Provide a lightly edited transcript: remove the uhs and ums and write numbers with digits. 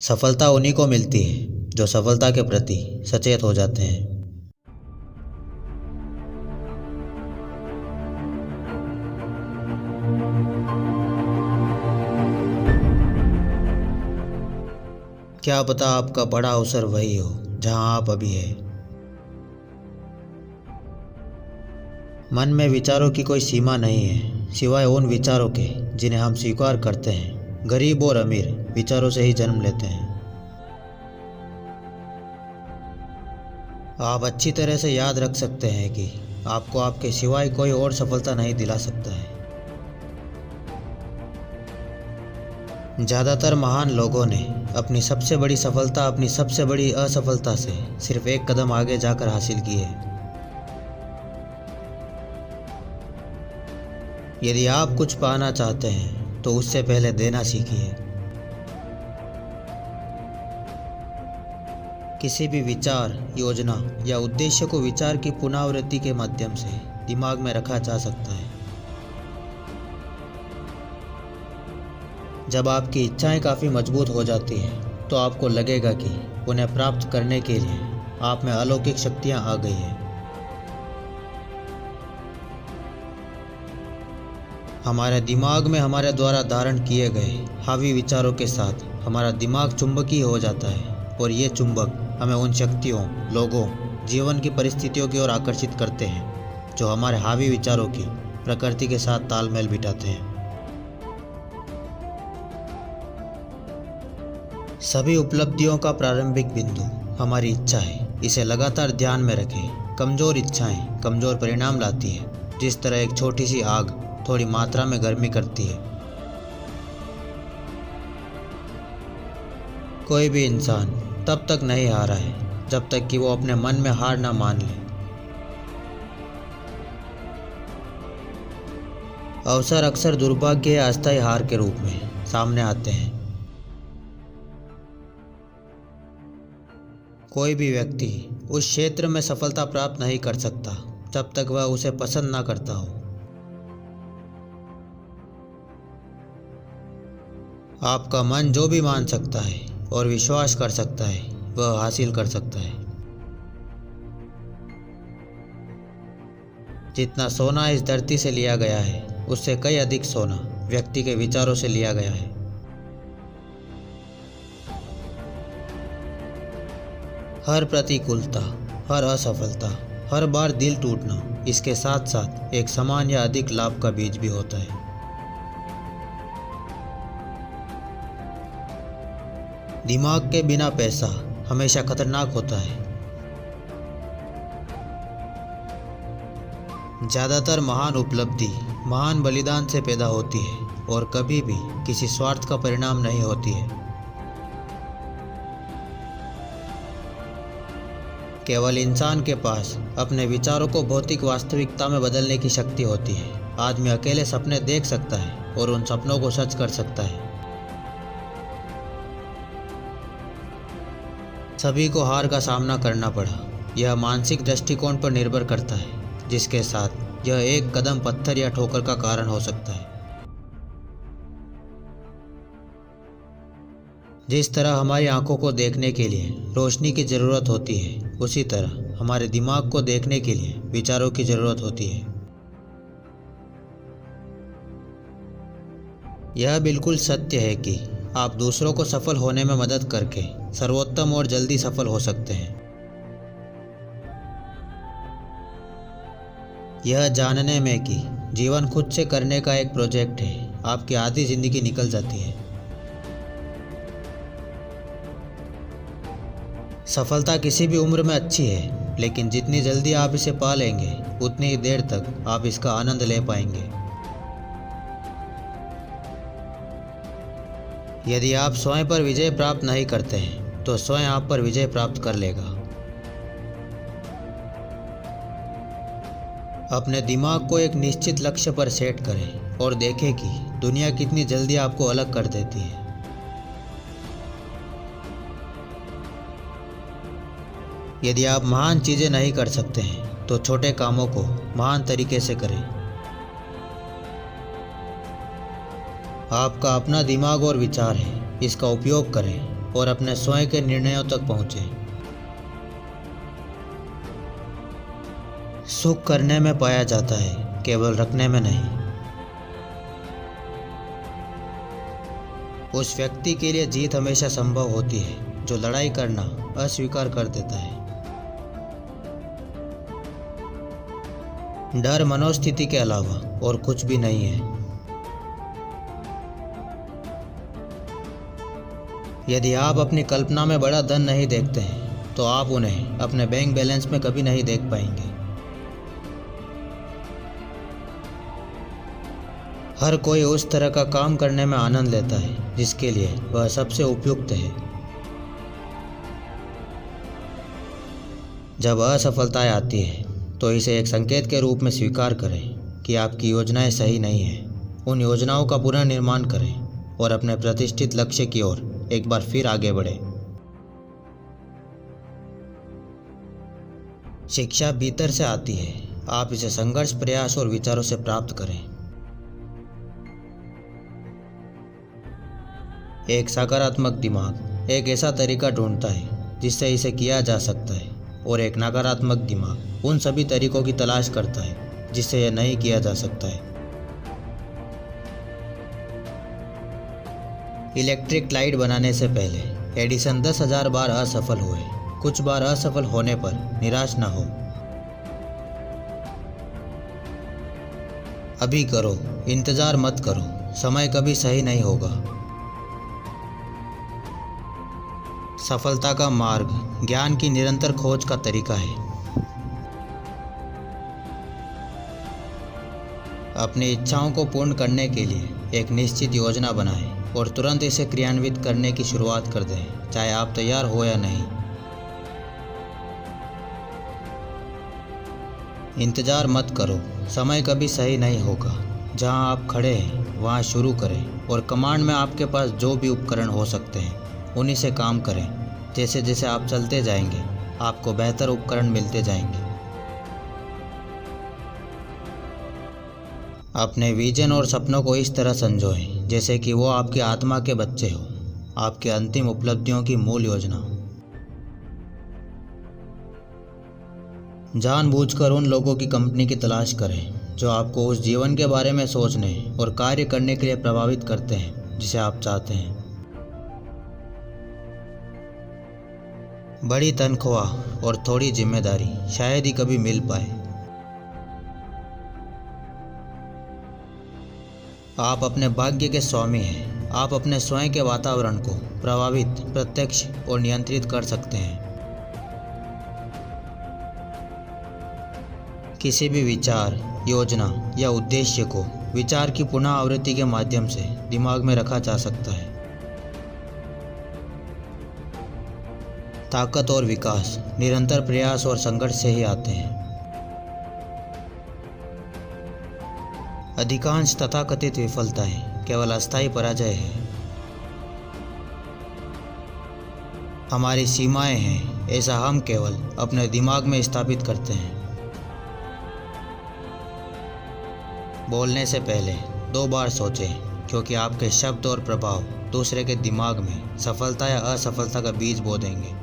सफलता उन्हीं को मिलती है जो सफलता के प्रति सचेत हो जाते हैं। क्या पता आपका बड़ा अवसर वही हो जहां आप अभी हैं। मन में विचारों की कोई सीमा नहीं है सिवाय उन विचारों के जिन्हें हम स्वीकार करते हैं। गरीब और अमीर विचारों से ही जन्म लेते हैं। आप अच्छी तरह से याद रख सकते हैं कि आपको आपके सिवाय कोई और सफलता नहीं दिला सकता है। ज़्यादातर महान लोगों ने अपनी सबसे बड़ी सफलता अपनी सबसे बड़ी असफलता से सिर्फ एक कदम आगे जाकर हासिल की है। यदि आप कुछ पाना चाहते हैं तो उससे पहले देना सीखिए। किसी भी विचार, योजना या उद्देश्य को विचार की पुनरावृत्ति के माध्यम से दिमाग में रखा जा सकता है। जब आपकी इच्छाएं काफ़ी मजबूत हो जाती हैं तो आपको लगेगा कि उन्हें प्राप्त करने के लिए आप में अलौकिक शक्तियां आ गई हैं। हमारे दिमाग में हमारे द्वारा धारण किए गए हावी विचारों के साथ हमारा दिमाग चुंबकीय हो जाता है और ये चुंबक हमें उन शक्तियों, लोगों, जीवन की परिस्थितियों की ओर आकर्षित करते हैं जो हमारे हावी विचारों की प्रकृति के साथ तालमेल बिठाते हैं। सभी उपलब्धियों का प्रारंभिक बिंदु हमारी इच्छा है। इसे लगातार ध्यान में रखें। कमज़ोर इच्छाएं कमज़ोर परिणाम लाती है। जिस तरह एक छोटी सी आग थोड़ी मात्रा में गर्मी करती है। कोई भी इंसान तब तक नहीं हारा है जब तक कि वो अपने मन में हार ना मान ले। अवसर अक्सर दुर्भाग्य या अस्थायी हार के रूप में सामने आते हैं। कोई भी व्यक्ति उस क्षेत्र में सफलता प्राप्त नहीं कर सकता जब तक वह उसे पसंद ना करता हो। आपका मन जो भी मान सकता है और विश्वास कर सकता है वह हासिल कर सकता है। जितना सोना इस धरती से लिया गया है उससे कई अधिक सोना व्यक्ति के विचारों से लिया गया है। हर प्रतिकूलता, हर असफलता, हर बार दिल टूटना इसके साथ साथ एक समान या अधिक लाभ का बीज भी होता है। दिमाग के बिना पैसा हमेशा खतरनाक होता है। ज़्यादातर महान उपलब्धि महान बलिदान से पैदा होती है और कभी भी किसी स्वार्थ का परिणाम नहीं होती है। केवल इंसान के पास अपने विचारों को भौतिक वास्तविकता में बदलने की शक्ति होती है। आदमी अकेले सपने देख सकता है और उन सपनों को सच कर सकता है। सभी को हार का सामना करना पड़ा। यह मानसिक दृष्टिकोण पर निर्भर करता है जिसके साथ यह एक कदम पत्थर या ठोकर का कारण हो सकता है। जिस तरह हमारी आंखों को देखने के लिए रोशनी की ज़रूरत होती है उसी तरह हमारे दिमाग को देखने के लिए विचारों की ज़रूरत होती है। यह बिल्कुल सत्य है कि आप दूसरों को सफल होने में मदद करके सर्वोत्तम और जल्दी सफल हो सकते हैं। यह जानने में कि जीवन खुद से करने का एक प्रोजेक्ट है आपकी आधी जिंदगी निकल जाती है। सफलता किसी भी उम्र में अच्छी है लेकिन जितनी जल्दी आप इसे पा लेंगे उतनी ही देर तक आप इसका आनंद ले पाएंगे। यदि आप स्वयं पर विजय प्राप्त नहीं करते हैं तो स्वयं आप पर विजय प्राप्त कर लेगा। अपने दिमाग को एक निश्चित लक्ष्य पर सेट करें और देखें कि दुनिया कितनी जल्दी आपको अलग कर देती है। यदि आप महान चीज़ें नहीं कर सकते हैं तो छोटे कामों को महान तरीके से करें। आपका अपना दिमाग और विचार है, इसका उपयोग करें और अपने स्वयं के निर्णयों तक पहुँचें। सुख करने में पाया जाता है, केवल रखने में नहीं। उस व्यक्ति के लिए जीत हमेशा संभव होती है जो लड़ाई करना अस्वीकार कर देता है। डर मनोस्थिति के अलावा और कुछ भी नहीं है। यदि आप अपनी कल्पना में बड़ा धन नहीं देखते हैं तो आप उन्हें अपने बैंक बैलेंस में कभी नहीं देख पाएंगे। हर कोई उस तरह का काम करने में आनंद लेता है जिसके लिए वह सबसे उपयुक्त है। जब असफलताएं आती है तो इसे एक संकेत के रूप में स्वीकार करें कि आपकी योजनाएं सही नहीं हैं। उन योजनाओं का पुनर्निर्माण करें और अपने प्रतिष्ठित लक्ष्य की ओर एक बार फिर आगे बढ़ें। शिक्षा भीतर से आती है। आप इसे संघर्ष, प्रयास और विचारों से प्राप्त करें। एक सकारात्मक दिमाग एक ऐसा तरीका ढूंढता है जिससे इसे किया जा सकता है, और एक नकारात्मक दिमाग उन सभी तरीकों की तलाश करता है जिससे यह नहीं किया जा सकता है। इलेक्ट्रिक लाइट बनाने से पहले एडिसन 10,000 बार असफल हुए। कुछ बार असफल होने पर निराश न हो। अभी करो, इंतजार मत करो, समय कभी सही नहीं होगा। सफलता का मार्ग ज्ञान की निरंतर खोज का तरीका है। अपनी इच्छाओं को पूर्ण करने के लिए एक निश्चित योजना बनाएं और तुरंत इसे क्रियान्वित करने की शुरुआत कर दें, चाहे आप तैयार हो या नहीं। इंतजार मत करो, समय कभी सही नहीं होगा। जहां आप खड़े हैं वहां शुरू करें और कमांड में आपके पास जो भी उपकरण हो सकते हैं उन्हीं से काम करें। जैसे जैसे आप चलते जाएंगे आपको बेहतर उपकरण मिलते जाएंगे। अपने विजन और सपनों को इस तरह संजोएं जैसे कि वो आपकी आत्मा के बच्चे हो, आपके अंतिम उपलब्धियों की मूल योजना। जानबूझकर उन लोगों की कंपनी की तलाश करें जो आपको उस जीवन के बारे में सोचने और कार्य करने के लिए प्रभावित करते हैं जिसे आप चाहते हैं। बड़ी तनख्वाह और थोड़ी जिम्मेदारी शायद ही कभी मिल पाए। आप अपने भाग्य के स्वामी हैं। आप अपने स्वयं के वातावरण को प्रभावित, प्रत्यक्ष और नियंत्रित कर सकते हैं। किसी भी विचार, योजना या उद्देश्य को विचार की पुनः आवृत्ति के माध्यम से दिमाग में रखा जा सकता है। ताकत और विकास निरंतर प्रयास और संघर्ष से ही आते हैं। अधिकांश तथाकथित विफलताएं केवल अस्थायी पराजय है। हमारी सीमाएं हैं, ऐसा हम केवल अपने दिमाग में स्थापित करते हैं। बोलने से पहले 2 बार सोचें, क्योंकि आपके शब्द और प्रभाव दूसरे के दिमाग में सफलता या असफलता का बीज बो देंगे।